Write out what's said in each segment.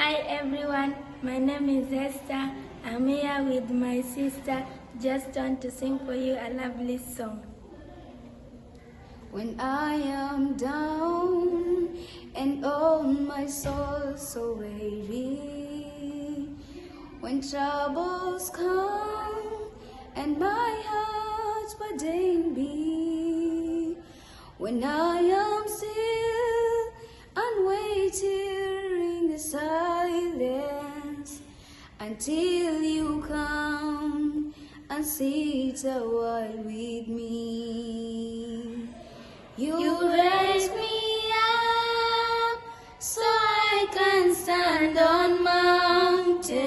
Hi everyone, my name is Esther. I'm here with my sister. Just want to sing for you a lovely song. When I am down and oh my soul so weary, when troubles come and my heart's burden be, when I am still and waiting in the silence until you come and sit a while with me. You raise me up so I can stand on mountain.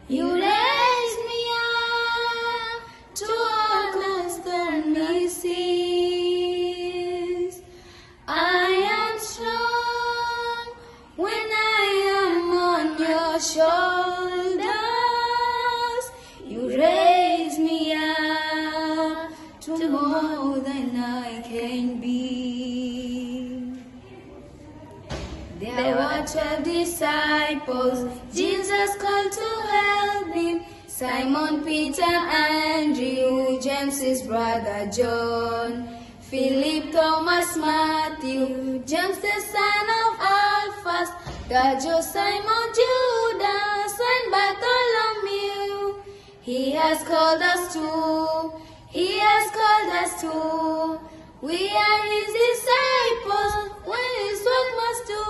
You raise me up to walk on stormy seas. I am strong when I am on your shoulders. You raise me up to more than I can be. There were 12 disciples Jesus called to help him: Simon, Peter, Andrew, James his brother John, Philip, Thomas, Matthew, James the son of Alphaeus, Thaddeus, Simon, Judas, and Bartholomew. He has called us to, He has called us to. We are His disciples, when His work must do.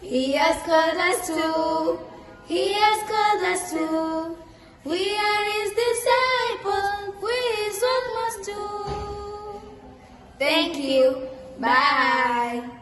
He has called us to, He has called us to. We are His disciples, when His work must do. Thank you. Bye.